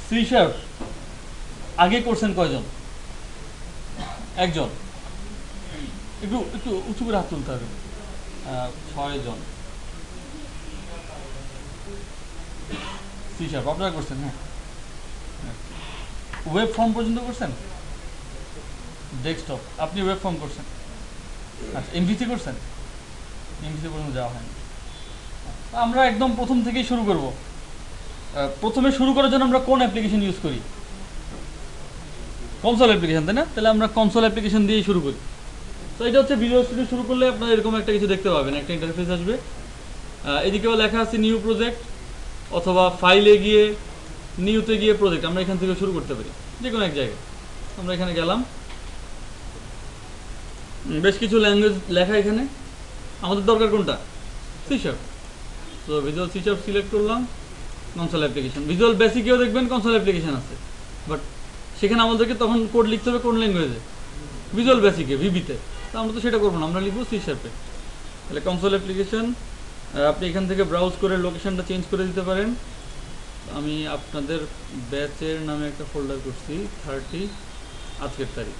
C sharp আগে করছেন কয়জন? একজন। একটু একটু উঁচু করে হাত তুলতে হবে। 6 জন। সি শার্প আপনারা করছেন? হ্যাঁ। ওয়েব ফর্ম পর্যন্ত করছেন? ডেস্কটপ আপনি ওয়েব ফর্ম করছেন? আচ্ছা, এমভিসি করছেন? এমভিসি পর্যন্ত যাওয়া হয়নি। আমরা একদম প্রথম থেকেই শুরু করব। প্রথমে শুরু করার জন্য আমরা কোন অ্যাপ্লিকেশন ইউজ করি? কনসোল অ্যাপ্লিকেশন, তাই না? তাহলে আমরা কনসোল অ্যাপ্লিকেশন দিয়েই শুরু করি। তো এটা হচ্ছে ভিজুয়াল স্টুডিও শুরু করলে আপনারা এরকম একটা কিছু দেখতে পাবেন, একটা ইন্টারফেস আসবে। এদিকেও লেখা আছে নিউ প্রজেক্ট, অথবা ফাইলে গিয়ে নিউতে গিয়ে প্রজেক্ট, আমরা এখান থেকে শুরু করতে পারি যে কোনো এক জায়গায়। আমরা এখানে গেলাম, বেশ কিছু ল্যাঙ্গুয়েজ লেখা এখানে। আমাদের দরকার কোনটা? C sharp. তো ভিজুয়াল সি শার্প সিলেক্ট করলাম, কনসোল অ্যাপ্লিকেশন। ভিজুয়াল বেসিকেও দেখবেন কনসোল অ্যাপ্লিকেশন আছে, বাট সেখানে আমাদেরকে তখন কোড লিখতে হবে কোন ল্যাঙ্গুয়েজে? ভিজুয়াল বেসিকে, ভিবিতে। তো আমরা তো সেটা করবো না, আমরা লিখবো সি শার্পে। তাহলে কনসোল অ্যাপ্লিকেশন, আপনি এখান থেকে ব্রাউজ করে লোকেশনটা চেঞ্জ করে দিতে পারেন। আমি আপনাদের ব্যাচের নামে একটা ফোল্ডার করছি, 30 আজকের তারিখ।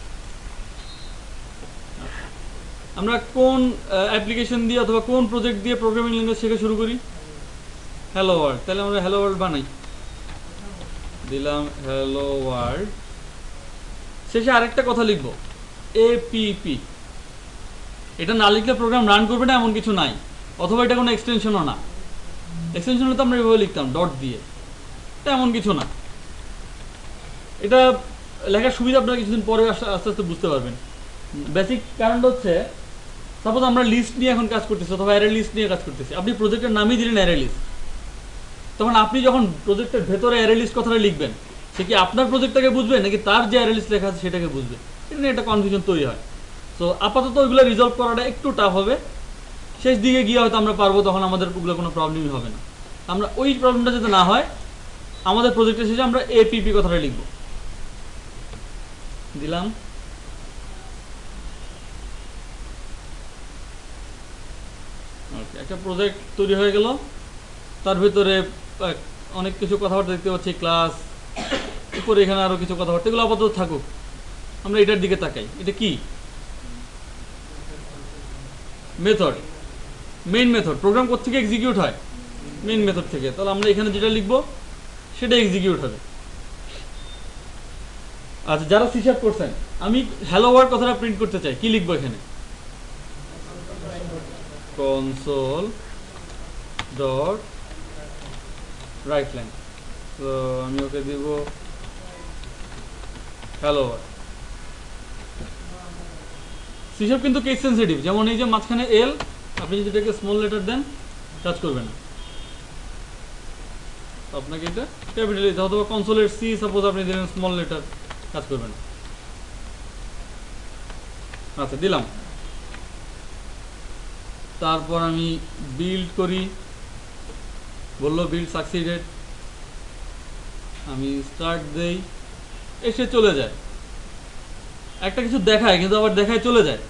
আমরা কোন অ্যাপ্লিকেশন দিয়ে অথবা কোন প্রজেক্ট দিয়ে প্রোগ্রামিং ল্যাঙ্গুয়েজ শেখা শুরু করি? Hello world. তাহলে আমরা হ্যালো ওয়ার্ল্ড বানাই, দিলাম হ্যালো ওয়ার্ল্ড। শেষে আরেকটা কথা লিখবো, এপিপি। এটা না লিখলে প্রোগ্রাম রান করবে না এমন কিছু নাই, অথবা এটা কোনো এক্সটেনশনও না। এক্সটেনশন হলে তো আমরা এভাবে লিখতাম ডট দিয়ে, এটা এমন কিছু না। এটা লেখার সুবিধা আপনারা কিছুদিন পরে আস্তে আস্তে বুঝতে পারবেন। বেসিক কারণটা হচ্ছে, সাপোজ আমরা লিস্ট নিয়ে এখন কাজ করতেছি অথবা অ্যারে লিস্ট নিয়ে কাজ করতেছি, আপনি প্রজেক্টের নামই দিলেন অ্যারে লিস্ট। তখন আপনি যখন প্রজেক্টের ভেতরে অ্যারে লিস্ট কথাটা লিখবেন, সে কি আপনার প্রজেক্টটাকে বুঝবে নাকি তার যে অ্যারে লিস্ট লেখা আছে সেটাকে বুঝবে? এটা নিয়ে একটা কনফিউশন তৈরি হয়। সো আপাতত ওইগুলো রিজলভ করাটা একটু টাফ হবে। শেষ দিকে গিয়ে হয়তো আমরা পারবো, তখন আমাদের ওগুলো কোনো প্রবলেমই হবে না। আমরা ওই প্রবলেমটা যাতে না হয়, আমাদের প্রজেক্টের শেষে আমরা এপিপি কথাটা লিখব। দিলাম। একটা প্রজেক্ট তৈরি হয়ে গেল, তার ভিতরে অনেক কিছু কথাবার্তা দেখতে পাচ্ছি, ক্লাস, উপরে এখানে আরও কিছু কথাবার্তা, এগুলো আপাতত থাকুক। আমরা এটার দিকে তাকাই, এটা কি? Method, main method. প্রোগ্রাম কোত্থেকে এক্সিকিউট হয়? মেইন মেথড থেকে। তাহলে আমরা এখানে যেটা লিখবো সেটা এক্সিকিউট হবে। আচ্ছা, যারা সি শার্প করছেন, আমি হ্যালো ওয়ার্ল্ড কথাটা প্রিন্ট করতে চাই, কি লিখবো এখানে? Console dot right line. তো আমি ওকে দিব হ্যালো ওয়ার্ল্ড। সি শার্প কিন্তু কেস সেন্সিটিভ, যেমন এই যে মাঝখানে এল, আপনি যদি এটাকে স্মল লেটার দেন কাজ করবে না, আপনাকে এটা ক্যাপিটাল দিতে হবে। অথবা কনসোলের সি সাপোজ আপনি দিলেন স্মল লেটার, কাজ করবে না। আচ্ছা, দিলাম। তারপর আমি বিল্ড করি, বললো বিল্ড সাকসিডেড। আমি স্টার্ট দেই, এসে চলে যায়। একটা কিছু দেখায় কিন্তু আবার দেখায় চলে যায়।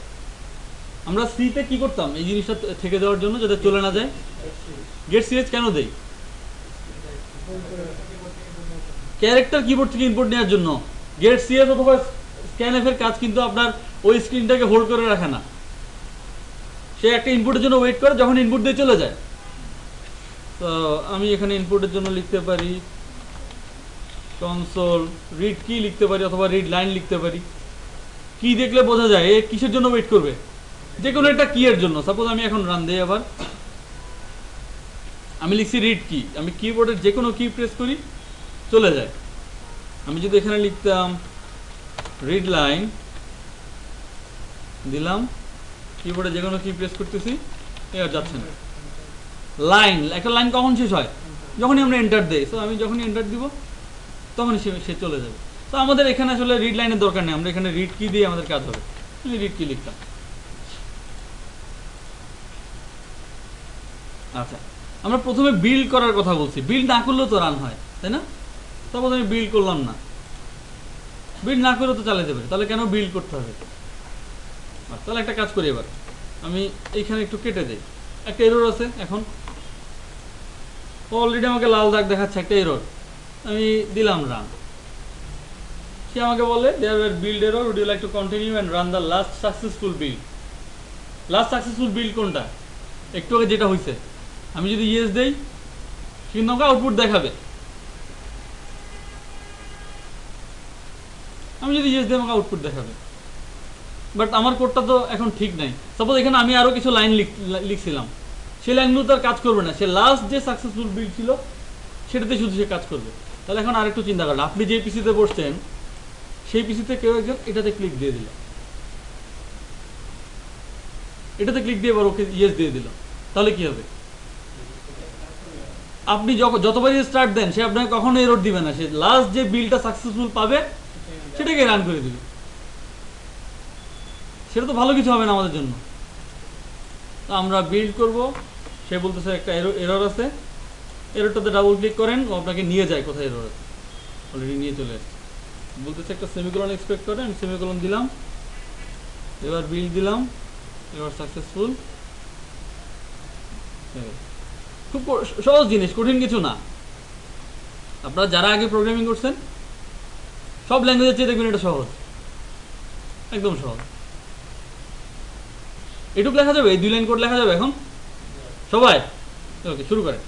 আমরা সিতে কি করতাম এই জিনিসটা থেকে যাওয়ার জন্য, যাতে চলে না যায়? গেট সিএচ কেন দেই? ক্যারেক্টার কিবোর্ড থেকে ইনপুট নেওয়ার জন্য। গেট সিএস অথবা স্ক্যানএফ এর কাজ কিন্তু আপনার ওই স্ক্রিনটাকে হোল্ড করে রাখে না, সে একটা ইনপুটের জন্য ওয়েট করে, যখন ইনপুট দিয়ে চলে যায়। তো আমি এখানে ইনপুটের জন্য লিখতে পারি কনসোল রিড কি লিখতে পারি, অথবা রিড লাইন লিখতে পারি। কি দেখলে বোঝা যায় এ কিসের জন্য ওয়েট করবে? যে কোনো একটা কি এর জন্য। সাপোজ আমি এখন রান দিই, আবার আমি লিখছি রিড কি, আমি কিবোর্ডের যে কোনো কি প্রেস করি, চলে যায়। আমি যদি এখানে লিখতাম রিড লাইন, দিলাম, কিবোর্ডে যে কোনো কি প্রেস করতেছি, আর যাচ্ছে না। লাইন, একটা লাইন কখন শেষ হয়? যখনই আমরা এন্টার দেই। তো আমি যখনই এন্টার দিব তখনই সে চলে যাবে। তো আমাদের এখানে আসলে রিড লাইনের দরকার নেই, আমরা এখানে রিড কি দিয়ে আমাদের কাজ হবে। আমি রিড কি লিখতাম। আচ্ছা, আমরা প্রথমে বিল্ড করার কথা বলছি। বিল্ড না করলেও তো রান হয়, তাই না? তারপর আমি বিল্ড করলাম না, বিল্ড না করলেও তো চালাতে পারি, তাহলে কেন বিল্ড করতে হবে? তাহলে একটা কাজ করি, এবার আমি এইখানে একটু কেটে দিই। একটা এরর আছে, এখন অলরেডি আমাকে লাল দাগ দেখাচ্ছে, একটা এরর। আমি দিলাম রান, সে আমাকে বলে there were build error, would you like to continue and run the last successful build. Last successful build কোনটা? একটু আগে যেটা হয়েছে। আমি যদি ইয়েস দেই কিন্তু আমাকে আউটপুট দেখাবে, আমি যদি ইয়েস দিই আমাকে আউটপুট দেখাবে। বাট আমার কোডটা তো এখন ঠিক নাই। সাপোজ এখানে আমি আরও কিছু লাইন লিখছিলাম, সেই লাইনগুলো তো আর কাজ করবে না, সে লাস্ট যে সাকসেসফুল বিল্ড ছিল সেটাতে শুধু সে কাজ করবে। তাহলে এখন আরেকটু চিন্তা করেন, আপনি যে পিসিতে বসছেন সেই পিসিতে কেউ একজন এটাতে ক্লিক দিয়ে দিল, এটাতে ক্লিক দিয়ে এবার ওকে ইয়েস দিয়ে দিল, তাহলে কি হবে? আপনি যতবারই স্টার্ট দেন সে আপনাকে কখনো এরর দিবে না, সে লাস্ট যে বিলটা সাকসেসফুল পাবে সেটাকে রান করে দিবে। সেটা তো ভালো কিছু হবে না আমাদের জন্য। তো আমরা বিল্ড করব, সে বলতেছে একটা এরর আছে, এররটাতে ডাবল ক্লিক করেন, ও আপনাকে নিয়ে যায় কোথায় এরর আছে, অলরেডি নিয়ে চলে আসছে। বলতেছে একটা সেমিকোলন এক্সপেক্ট করেন, আমি সেমিকোলন দিলাম, এবার বিল্ড দিলাম, এবার সাকসেসফুল। খুব সহজ জিনিস, কঠিন কিছু না। আপনারা যারা আগে প্রোগ্রামিং করছেন সব ল্যাঙ্গুয়েজের চেয়ে দেখবেন এটা সহজ, একদম সহজ। এটুকু লেখা যাবে, এই 2 লাইন কোড লেখা যাবে এখন সবাই? ওকে, শুরু করেন।